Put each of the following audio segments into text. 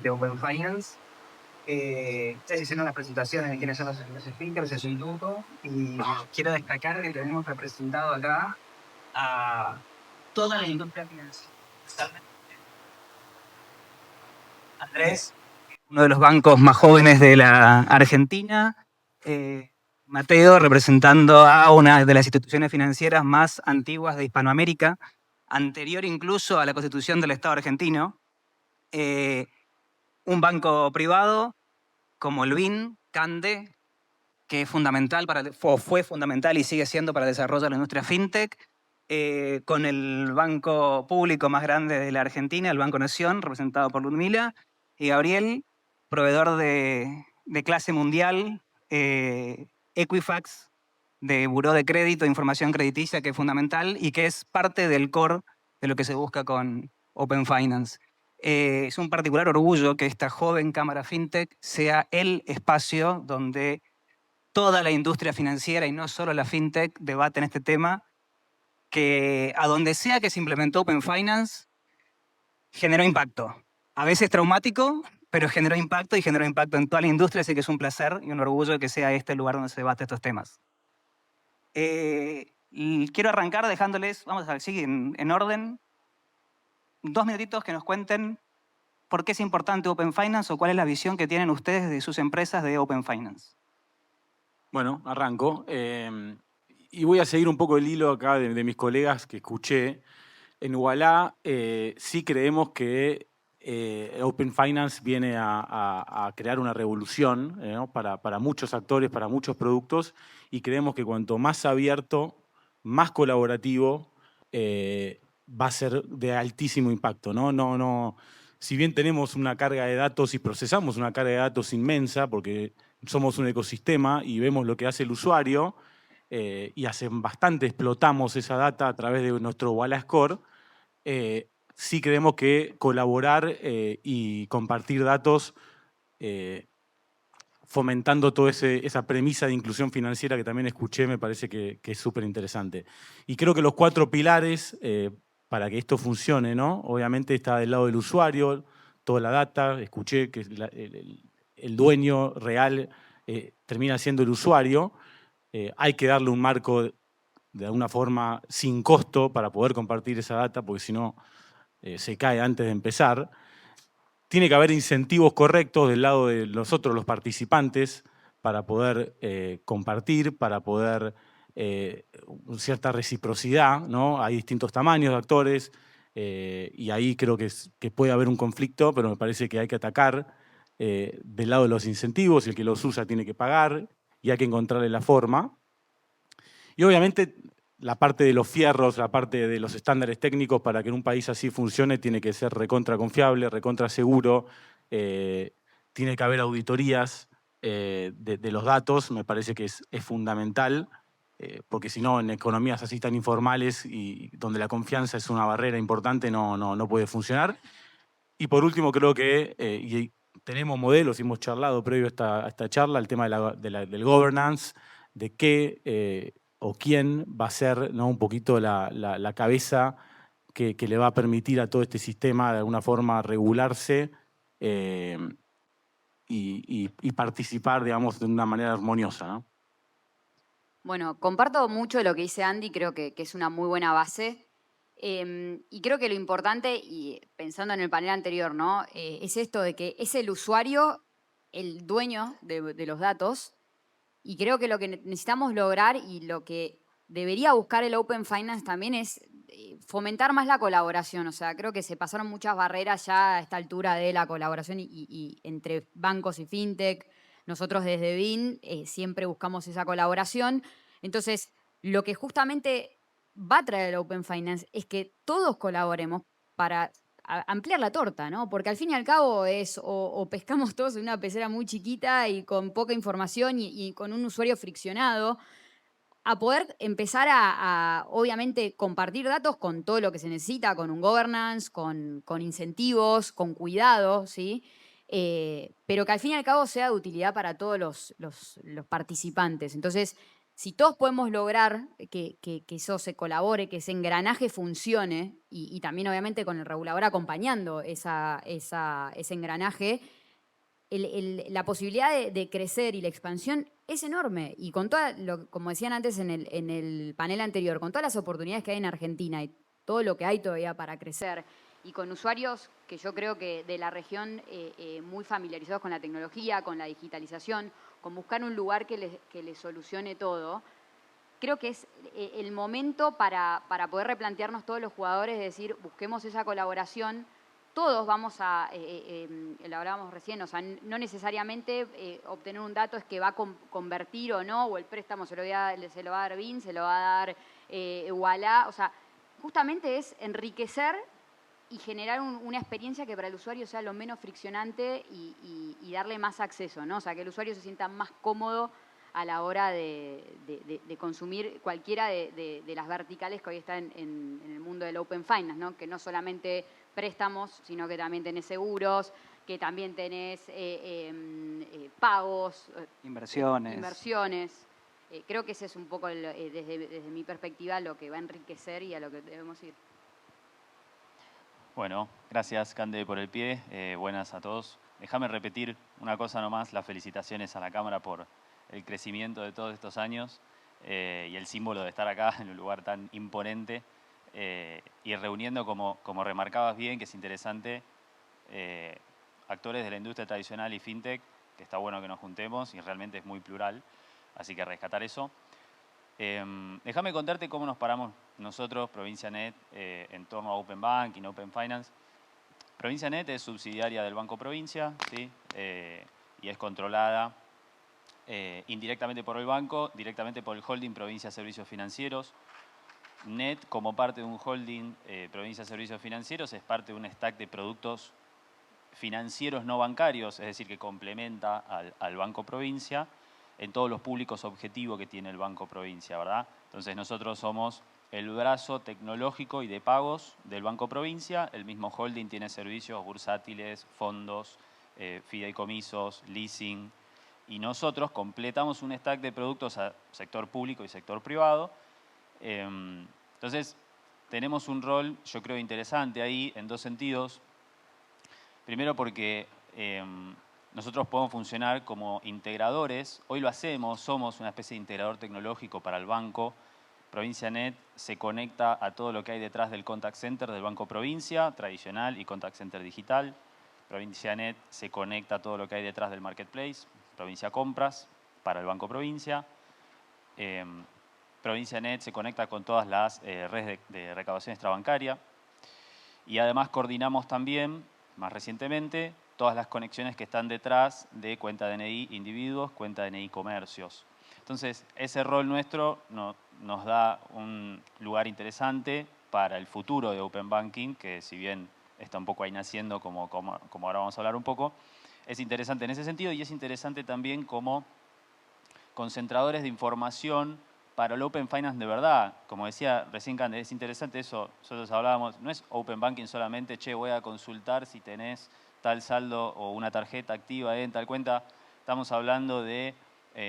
de Open Finance. Ustedes hicieron las presentaciones de quiénes son los speakers, es un lujo, y quiero destacar que tenemos representado acá a toda la industria financiera. Andrés, uno de los bancos más jóvenes de la Argentina. Mateo, representando a una de las instituciones financieras más antiguas de Hispanoamérica, anterior incluso a la constitución del Estado argentino. Un banco privado como el BIN, Cande, que es fundamental fue fundamental y sigue siendo para el desarrollo de la industria fintech, con el banco público más grande de la Argentina, el Banco Nación, representado por Ludmila, y Gabriel, proveedor de clase mundial, Equifax, de buró de crédito, información crediticia, que es fundamental y que es parte del core de lo que se busca con Open Finance. Es un particular orgullo que esta joven Cámara FinTech sea el espacio donde toda la industria financiera y no solo la FinTech debaten este tema, que a donde sea que se implementó Open Finance, generó impacto. A veces traumático, pero generó impacto y generó impacto en toda la industria, así que es un placer y un orgullo que sea este el lugar donde se debate estos temas. Y quiero arrancar dejándoles, vamos a ver, sigue en orden, 2 minutitos que nos cuenten por qué es importante Open Finance o cuál es la visión que tienen ustedes de sus empresas de Open Finance. Bueno, arranco. Y voy a seguir un poco el hilo acá de mis colegas que escuché. En Ualá sí creemos que Open Finance viene a crear una revolución, ¿no? para muchos actores, para muchos productos, y creemos que cuanto más abierto, más colaborativo, va a ser de altísimo impacto, ¿no? Si bien tenemos una carga de datos y procesamos una carga de datos inmensa, porque somos un ecosistema y vemos lo que hace el usuario, y hace bastante explotamos esa data a través de nuestro Ualá Score, sí creemos que colaborar y compartir datos fomentando toda esa premisa de inclusión financiera que también escuché, me parece que es súper interesante. Y creo que los 4 pilares para que esto funcione, ¿no? Obviamente está del lado del usuario, toda la data, escuché que el dueño real termina siendo el usuario. Hay que darle un marco de alguna forma sin costo para poder compartir esa data, porque si no se cae antes de empezar. Tiene que haber incentivos correctos del lado de nosotros, los participantes, para poder compartir, para poder cierta reciprocidad, ¿no? Hay distintos tamaños de actores y ahí creo que puede haber un conflicto, pero me parece que hay que atacar del lado de los incentivos, el que los usa tiene que pagar y hay que encontrarle la forma. Y obviamente la parte de los fierros, la parte de los estándares técnicos para que en un país así funcione tiene que ser recontra confiable, recontra seguro, tiene que haber auditorías de los datos, me parece que es fundamental, porque si no, en economías así tan informales y donde la confianza es una barrera importante, no puede funcionar. Y por último, creo que y tenemos modelos, y hemos charlado previo a esta charla, el tema del governance, de qué o quién va a ser, ¿no? un poquito la cabeza que le va a permitir a todo este sistema de alguna forma regularse y participar, digamos, de una manera armoniosa, ¿no? Bueno, comparto mucho de lo que dice Andy, creo que es una muy buena base. Y creo que lo importante, y pensando en el panel anterior, ¿no? Es esto de que es el usuario el dueño de los datos. Y creo que lo que necesitamos lograr y lo que debería buscar el Open Finance también es fomentar más la colaboración. O sea, creo que se pasaron muchas barreras ya a esta altura de la colaboración y entre bancos y fintech. Nosotros desde BIN siempre buscamos esa colaboración. Entonces, lo que justamente va a traer el Open Finance es que todos colaboremos para ampliar la torta, ¿no? Porque al fin y al cabo es o pescamos todos en una pecera muy chiquita y con poca información y con un usuario friccionado, a poder empezar obviamente, compartir datos con todo lo que se necesita, con un governance, con incentivos, con cuidado, ¿sí? Pero que al fin y al cabo sea de utilidad para todos los participantes. Entonces, si todos podemos lograr que eso se colabore, que ese engranaje funcione, y también obviamente con el regulador acompañando ese engranaje, la posibilidad de crecer y la expansión es enorme. Y con toda, como decían antes en el panel anterior, con todas las oportunidades que hay en Argentina y todo lo que hay todavía para crecer, y con usuarios que yo creo que de la región muy familiarizados con la tecnología, con la digitalización, con buscar un lugar que les solucione todo, creo que es el momento para poder replantearnos todos los jugadores, es decir, busquemos esa colaboración. Todos vamos a, lo hablábamos recién, o sea, no necesariamente obtener un dato es que va a convertir o no, o el préstamo se lo va a dar BIN, se lo va a dar Ualá, o sea, justamente es enriquecer y generar una experiencia que para el usuario sea lo menos friccionante y darle más acceso, ¿no? O sea, que el usuario se sienta más cómodo a la hora de consumir cualquiera de las verticales que hoy están en el mundo del Open Finance, ¿no? Que no solamente préstamos, sino que también tenés seguros, que también tenés pagos, inversiones. Creo que ese es un poco, desde mi perspectiva, lo que va a enriquecer y a lo que debemos ir. Bueno, gracias Cande por el pie. Buenas a todos. Déjame repetir una cosa nomás, las felicitaciones a la Cámara por el crecimiento de todos estos años y el símbolo de estar acá en un lugar tan imponente y reuniendo, como remarcabas bien, que es interesante, actores de la industria tradicional y fintech, que está bueno que nos juntemos y realmente es muy plural, así que rescatar eso. Déjame contarte cómo nos paramos nosotros, Provincia Net, en torno a Open Banking, Open Finance. Provincia Net es subsidiaria del Banco Provincia, ¿sí? Y es controlada indirectamente por el banco, directamente por el holding Provincia Servicios Financieros. Net, como parte de un holding Provincia Servicios Financieros, es parte de un stack de productos financieros no bancarios, es decir, que complementa al Banco Provincia en todos los públicos objetivos que tiene el Banco Provincia, ¿verdad? Entonces nosotros somos el brazo tecnológico y de pagos del Banco Provincia. El mismo holding tiene servicios bursátiles, fondos, fideicomisos, leasing. Y nosotros completamos un stack de productos a sector público y sector privado. Entonces tenemos un rol, yo creo, interesante ahí en dos sentidos. Primero porque nosotros podemos funcionar como integradores. Hoy lo hacemos, somos una especie de integrador tecnológico para el banco. Provincia Net se conecta a todo lo que hay detrás del contact center del Banco Provincia, tradicional, y contact center digital. Provincia Net se conecta a todo lo que hay detrás del marketplace, Provincia Compras, para el Banco Provincia. Provincia Net se conecta con todas las redes de recaudación extrabancaria. Y además coordinamos también, más recientemente, todas las conexiones que están detrás de cuenta DNI individuos, cuenta DNI comercios. Entonces, ese rol nuestro nos da un lugar interesante para el futuro de Open Banking, que si bien está un poco ahí naciendo, como ahora vamos a hablar un poco, es interesante en ese sentido y es interesante también como concentradores de información para el Open Finance de verdad. Como decía recién Cande, es interesante eso, nosotros hablábamos, no es Open Banking solamente, che, voy a consultar si tenés tal saldo o una tarjeta activa en tal cuenta. Estamos hablando de,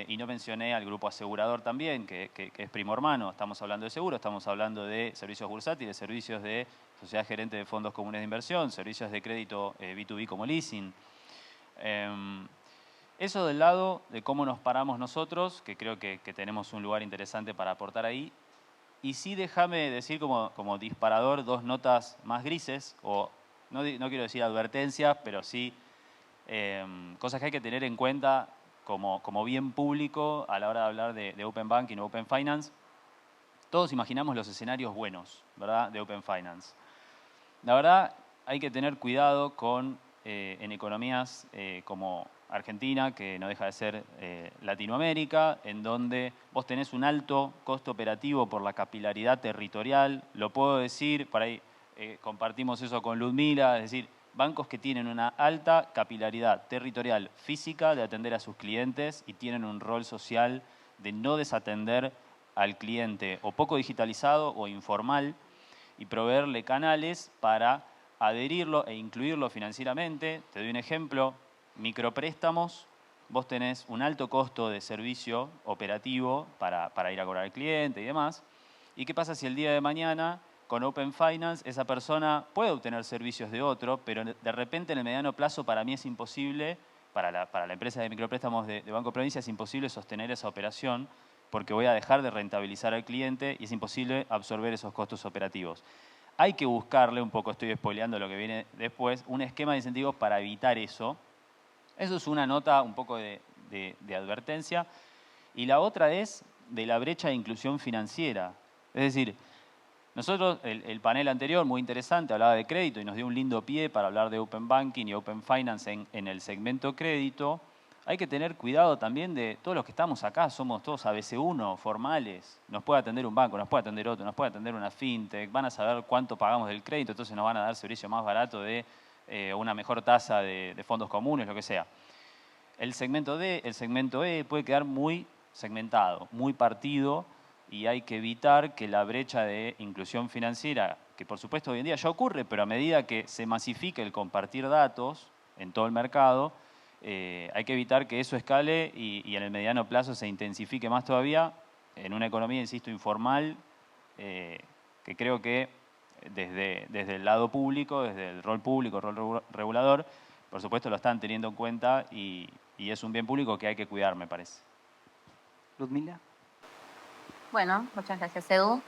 y no mencioné al grupo asegurador también, que es primo hermano, estamos hablando de seguro, estamos hablando de servicios bursátiles, servicios de sociedad gerente de fondos comunes de inversión, servicios de crédito B2B como leasing. Eso del lado de cómo nos paramos nosotros, que creo que tenemos un lugar interesante para aportar ahí. Y sí, déjame decir como disparador dos notas más grises, o no quiero decir advertencias, pero sí cosas que hay que tener en cuenta como bien público a la hora de hablar de Open Banking o Open Finance. Todos imaginamos los escenarios buenos, ¿verdad?, de Open Finance. La verdad, hay que tener cuidado en economías como Argentina, que no deja de ser Latinoamérica, en donde vos tenés un alto costo operativo por la capilaridad territorial. Lo puedo decir, por ahí compartimos eso con Ludmila, es decir, bancos que tienen una alta capilaridad territorial física de atender a sus clientes y tienen un rol social de no desatender al cliente o poco digitalizado o informal y proveerle canales para adherirlo e incluirlo financieramente. Te doy un ejemplo, micropréstamos vos tenés un alto costo de servicio operativo para ir a cobrar al cliente y demás. ¿Y qué pasa si el día de mañana con Open Finance esa persona puede obtener servicios de otro, pero de repente en el mediano plazo para mí es imposible, para la empresa de micropréstamos de Banco Provincia es imposible sostener esa operación porque voy a dejar de rentabilizar al cliente y es imposible absorber esos costos operativos. Hay que buscarle, un poco estoy spoileando lo que viene después, un esquema de incentivos para evitar eso. Eso es una nota un poco de advertencia. Y la otra es de la brecha de inclusión financiera. Es decir, nosotros, el panel anterior, muy interesante, hablaba de crédito y nos dio un lindo pie para hablar de Open Banking y Open Finance en el segmento crédito. Hay que tener cuidado también de todos los que estamos acá, somos todos ABC1, formales. Nos puede atender un banco, nos puede atender otro, nos puede atender una fintech, van a saber cuánto pagamos del crédito, entonces nos van a dar servicio más barato de una mejor tasa de fondos comunes, lo que sea. El segmento D, el segmento E puede quedar muy segmentado, muy partido, y hay que evitar que la brecha de inclusión financiera, que por supuesto hoy en día ya ocurre, pero a medida que se masifique el compartir datos en todo el mercado, hay que evitar que eso escale y en el mediano plazo se intensifique más todavía en una economía, insisto, informal, que creo que desde el lado público, desde el rol público, rol regulador, por supuesto lo están teniendo en cuenta y es un bien público que hay que cuidar, me parece. Ludmila. Bueno, muchas gracias, Edu.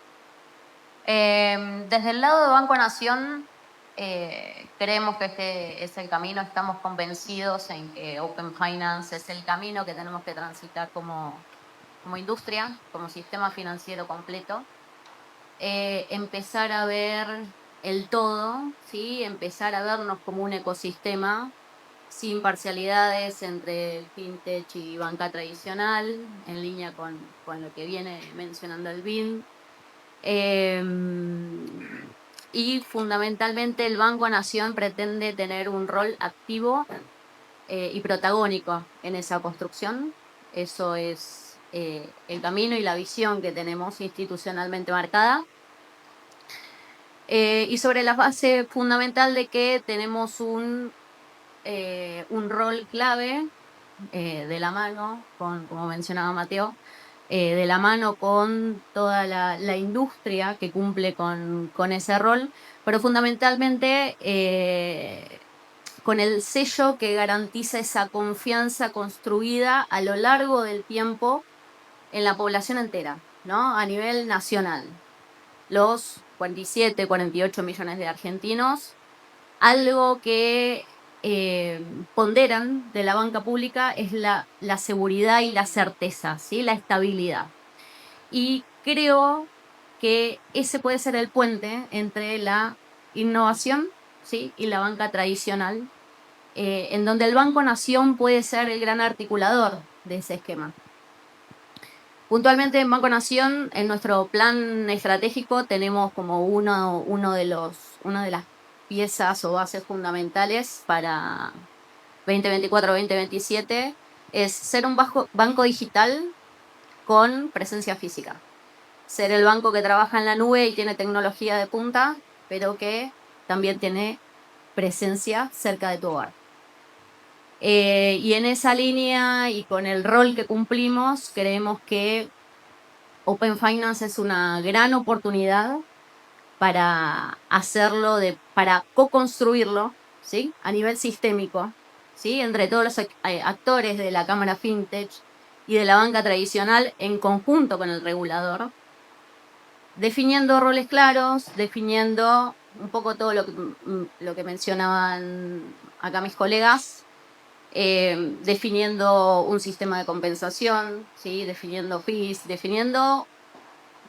Desde el lado de Banco Nación, creemos que este es el camino, estamos convencidos en que Open Finance es el camino que tenemos que transitar como industria, como sistema financiero completo. Empezar a ver el todo, ¿sí? Empezar a vernos como un ecosistema sin parcialidades entre fintech y banca tradicional, en línea con lo que viene mencionando el BIN. Y fundamentalmente el Banco Nación pretende tener un rol activo y protagónico en esa construcción. Eso es el camino y la visión que tenemos institucionalmente marcada. Y sobre la base fundamental de que tenemos un rol clave de la mano, como mencionaba Mateo, de la mano con toda la industria que cumple con ese rol, pero fundamentalmente con el sello que garantiza esa confianza construida a lo largo del tiempo en la población entera, ¿no? A nivel nacional. Los 47, 48 millones de argentinos, algo que ponderan de la banca pública es la seguridad y la certeza, ¿sí? La estabilidad. Y creo que ese puede ser el puente entre la innovación, ¿sí? Y la banca tradicional, en donde el Banco Nación puede ser el gran articulador de ese esquema. Puntualmente en Banco Nación, en nuestro plan estratégico, tenemos como una de las piezas o bases fundamentales para 2024-2027 es ser un banco digital con presencia física. Ser el banco que trabaja en la nube y tiene tecnología de punta, pero que también tiene presencia cerca de tu hogar. Y en esa línea y con el rol que cumplimos, creemos que Open Finance es una gran oportunidad para hacerlo, para co-construirlo, ¿sí? A nivel sistémico, ¿sí? Entre todos los actores de la Cámara FinTech y de la banca tradicional en conjunto con el regulador, definiendo roles claros, definiendo un poco todo lo que mencionaban acá mis colegas, definiendo un sistema de compensación, ¿sí? Definiendo fees, definiendo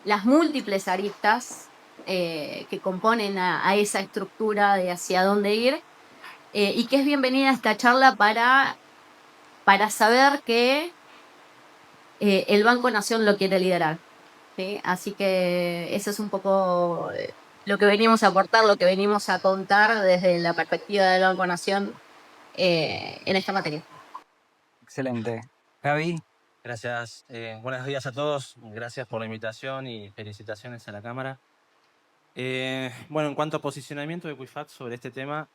las múltiples aristas que componen a esa estructura de hacia dónde ir, y que es bienvenida esta charla para saber que el Banco Nación lo quiere liderar, ¿sí? Así que eso es un poco lo que venimos a aportar, lo que venimos a contar desde la perspectiva del Banco Nación en esta materia. Excelente. Gaby. Gracias. Buenos días a todos. Gracias por la invitación y felicitaciones a la Cámara. Bueno, en cuanto a posicionamiento de Equifax sobre este tema,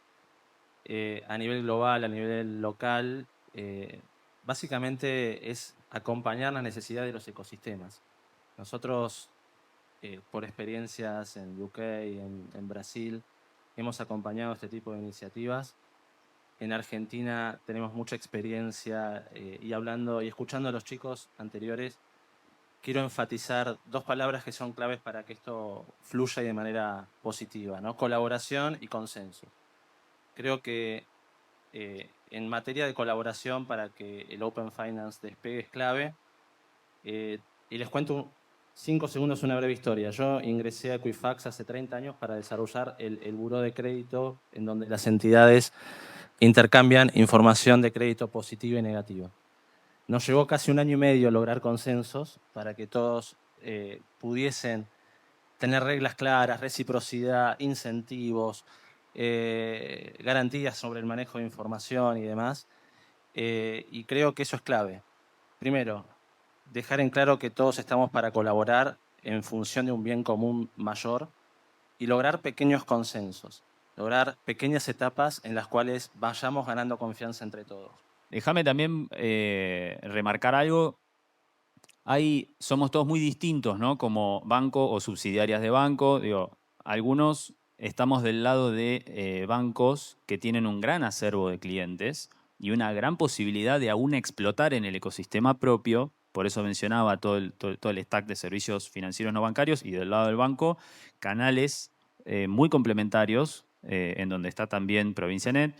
a nivel global, a nivel local, básicamente es acompañar la necesidad de los ecosistemas. Nosotros, por experiencias en UK, en Brasil, hemos acompañado este tipo de iniciativas. En Argentina tenemos mucha experiencia y hablando y escuchando a los chicos anteriores, quiero enfatizar dos palabras que son claves para que esto fluya de manera positiva, ¿no? Colaboración y consenso. Creo que en materia de colaboración para que el Open Finance despegue es clave. Y les cuento 5 segundos una breve historia. Yo ingresé a Equifax hace 30 años para desarrollar el buró de crédito en donde las entidades intercambian información de crédito positiva y negativa. Nos llevó casi 1 año y medio lograr consensos para que todos pudiesen tener reglas claras, reciprocidad, incentivos, garantías sobre el manejo de información y demás. Y creo que eso es clave. Primero, dejar en claro que todos estamos para colaborar en función de un bien común mayor y lograr pequeños consensos, lograr pequeñas etapas en las cuales vayamos ganando confianza entre todos. Déjame también remarcar algo. Somos todos muy distintos, ¿no? Como banco o subsidiarias de banco. Digo, algunos estamos del lado de bancos que tienen un gran acervo de clientes y una gran posibilidad de aún explotar en el ecosistema propio. Por eso mencionaba todo el stack de servicios financieros no bancarios y del lado del banco, canales muy complementarios, en donde está también ProvinciaNet.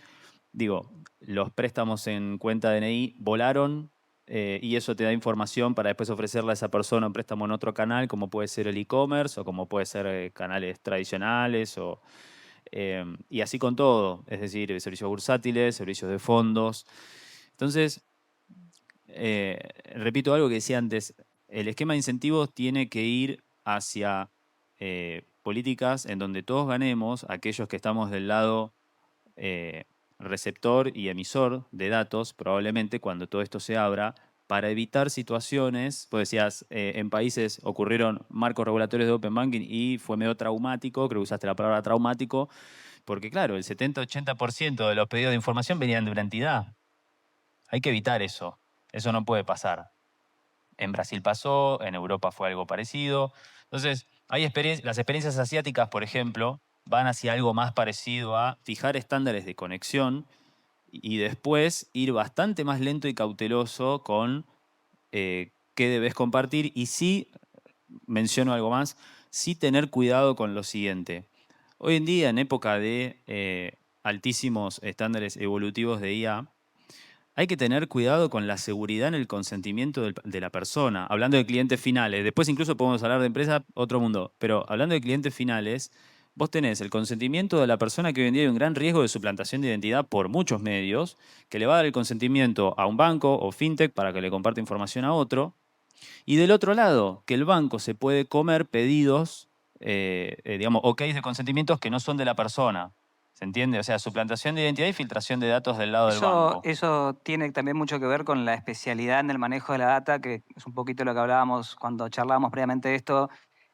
Digo, los préstamos en cuenta DNI volaron y eso te da información para después ofrecerle a esa persona un préstamo en otro canal, como puede ser el e-commerce o como puede ser canales tradicionales y así con todo, es decir, servicios bursátiles, servicios de fondos. Entonces, repito algo que decía antes, el esquema de incentivos tiene que ir hacia políticas en donde todos ganemos, aquellos que estamos del lado receptor y emisor de datos, probablemente cuando todo esto se abra, para evitar situaciones, pues decías, en países ocurrieron marcos regulatorios de Open Banking y fue medio traumático, creo que usaste la palabra traumático, porque claro, el 70-80% de los pedidos de información venían de una entidad. Hay que evitar eso. Eso no puede pasar. En Brasil pasó, en Europa fue algo parecido. Entonces, las experiencias asiáticas, por ejemplo, van hacia algo más parecido a fijar estándares de conexión y después ir bastante más lento y cauteloso con qué debes compartir. Y sí, menciono algo más, sí tener cuidado con lo siguiente. Hoy en día, en época de altísimos estándares evolutivos de IA, hay que tener cuidado con la seguridad en el consentimiento de la persona. Hablando de clientes finales, después incluso podemos hablar de empresa, otro mundo, pero hablando de clientes finales, vos tenés el consentimiento de la persona que hoy en día hay un gran riesgo de suplantación de identidad por muchos medios, que le va a dar el consentimiento a un banco o fintech para que le comparte información a otro. Y del otro lado, que el banco se puede comer pedidos, digamos, OKs de consentimientos que no son de la persona. ¿Se entiende? O sea, suplantación de identidad y filtración de datos del lado del banco. Eso tiene también mucho que ver con la especialidad en el manejo de la data, que es un poquito lo que hablábamos cuando charlábamos previamente de esto,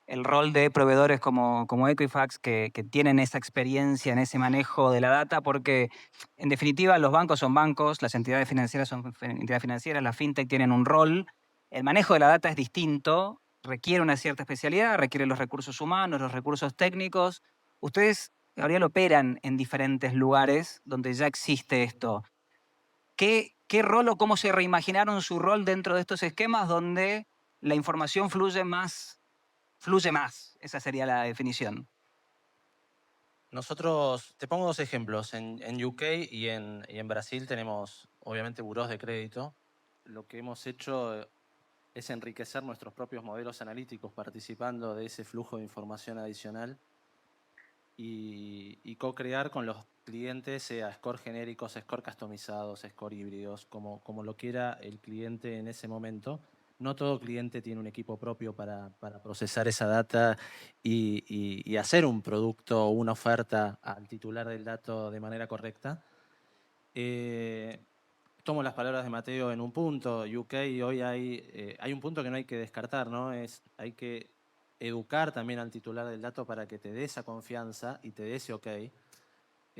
el rol de proveedores como Equifax que tienen esa experiencia en ese manejo de la data, porque en definitiva los bancos son bancos, las entidades financieras son entidades financieras, las fintech tienen un rol, el manejo de la data es distinto, requiere una cierta especialidad, requiere los recursos humanos, los recursos técnicos. Ustedes, Gabriel, operan en diferentes lugares donde ya existe esto. ¿Qué rol o cómo se reimaginaron su rol dentro de estos esquemas donde la información fluye más? Esa sería la definición. Nosotros, te pongo 2 ejemplos. En UK y en Brasil tenemos, obviamente, burós de crédito. Lo que hemos hecho es enriquecer nuestros propios modelos analíticos participando de ese flujo de información adicional y co-crear con los clientes, sea score genéricos, score customizados, score híbridos, como lo quiera el cliente en ese momento. No todo cliente tiene un equipo propio para procesar esa data y hacer un producto o una oferta al titular del dato de manera correcta. Tomo las palabras de Mateo en un punto. UK hoy hay un punto que no hay que descartar, ¿no? Hay que educar también al titular del dato para que te dé esa confianza y te dé ese ok.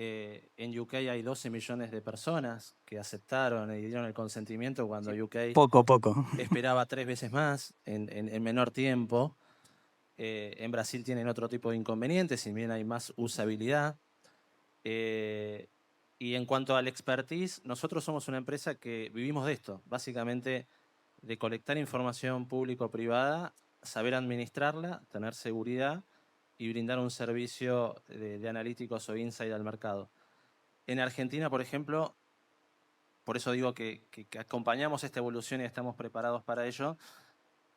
En UK hay 12 millones de personas que aceptaron y dieron el consentimiento cuando UK Poco. esperaba 3 veces más en menor tiempo. En Brasil tienen otro tipo de inconvenientes, si bien hay más usabilidad. Y en cuanto al expertise, nosotros somos una empresa que vivimos de esto, básicamente de colectar información público-privada, saber administrarla, tener seguridad y brindar un servicio de analíticos o insight al mercado. En Argentina, por ejemplo, por eso digo que acompañamos esta evolución y estamos preparados para ello.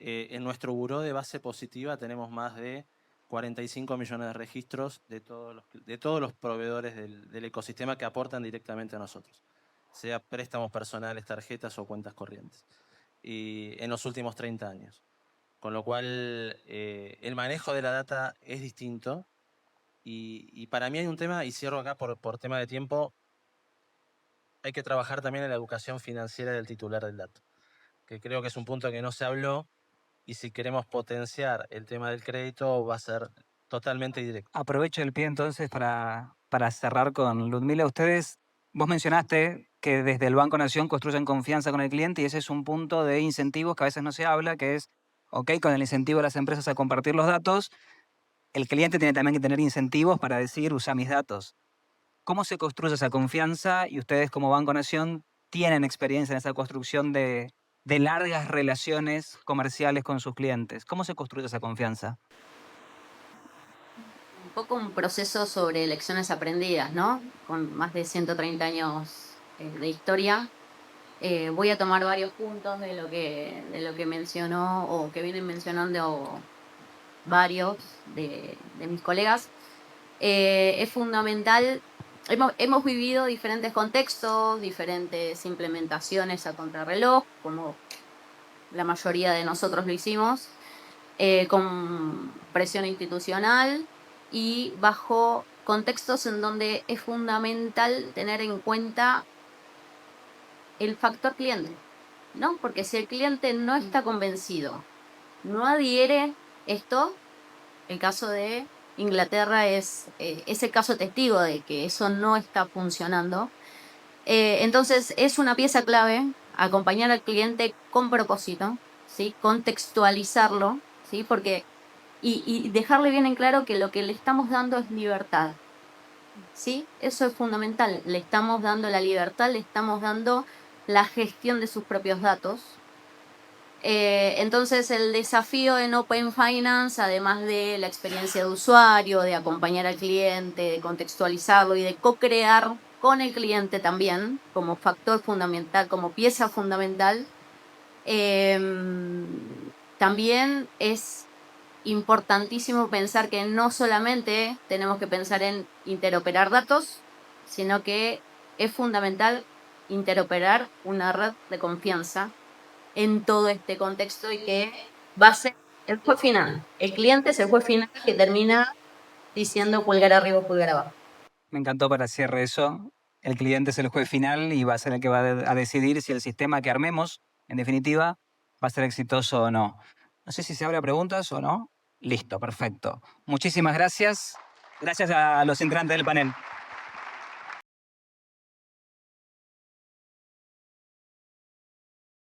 En nuestro buró de base positiva tenemos más de 45 millones de registros de todos los proveedores del ecosistema que aportan directamente a nosotros, sea préstamos personales, tarjetas o cuentas corrientes, y en los últimos 30 años. Con lo cual, el manejo de la data es distinto. Y para mí hay un tema, y cierro acá por tema de tiempo, hay que trabajar también en la educación financiera del titular del dato, que creo que es un punto que no se habló, y si queremos potenciar el tema del crédito va a ser totalmente directo. Aprovecho el pie entonces para cerrar con Ludmila. Vos mencionaste que desde el Banco Nación construyen confianza con el cliente y ese es un punto de incentivos que a veces no se habla, que es, ok, con el incentivo de las empresas a compartir los datos, el cliente tiene también que tener incentivos para decir, usa mis datos. ¿Cómo se construye esa confianza? Y ustedes como Banco Nación tienen experiencia en esa construcción de largas relaciones comerciales con sus clientes. ¿Cómo se construye esa confianza? Un poco un proceso sobre lecciones aprendidas, ¿no? Con más de 130 años de historia. Voy a tomar varios puntos de lo que mencionó o que vienen mencionando varios de mis colegas. Es fundamental, hemos vivido diferentes contextos, diferentes implementaciones a contrarreloj, como la mayoría de nosotros lo hicimos, con presión institucional y bajo contextos en donde es fundamental tener en cuenta el factor cliente, ¿no? Porque si el cliente no está convencido, no adhiere esto, el caso de Inglaterra es el caso testigo de que eso no está funcionando. Entonces es una pieza clave acompañar al cliente con propósito, ¿sí? Contextualizarlo, ¿sí? Porque y dejarle bien en claro que lo que le estamos dando es libertad, ¿sí? Eso es fundamental. Le estamos dando la libertad, le estamos dando la gestión de sus propios datos. Entonces el desafío en Open Finance, además de la experiencia de usuario, de acompañar al cliente, de contextualizarlo y de co-crear con el cliente también, como factor fundamental, como pieza fundamental, también es importantísimo pensar que no solamente tenemos que pensar en interoperar datos, sino que es fundamental interoperar una red de confianza en todo este contexto y que va a ser el juez final. El cliente es el juez final que termina diciendo pulgar arriba, pulgar abajo. Me encantó para cierre eso. El cliente es el juez final y va a ser el que va a decidir si el sistema que armemos, en definitiva, va a ser exitoso o no. No sé si se abre preguntas o no. Listo, perfecto. Muchísimas gracias. Gracias a los integrantes del panel.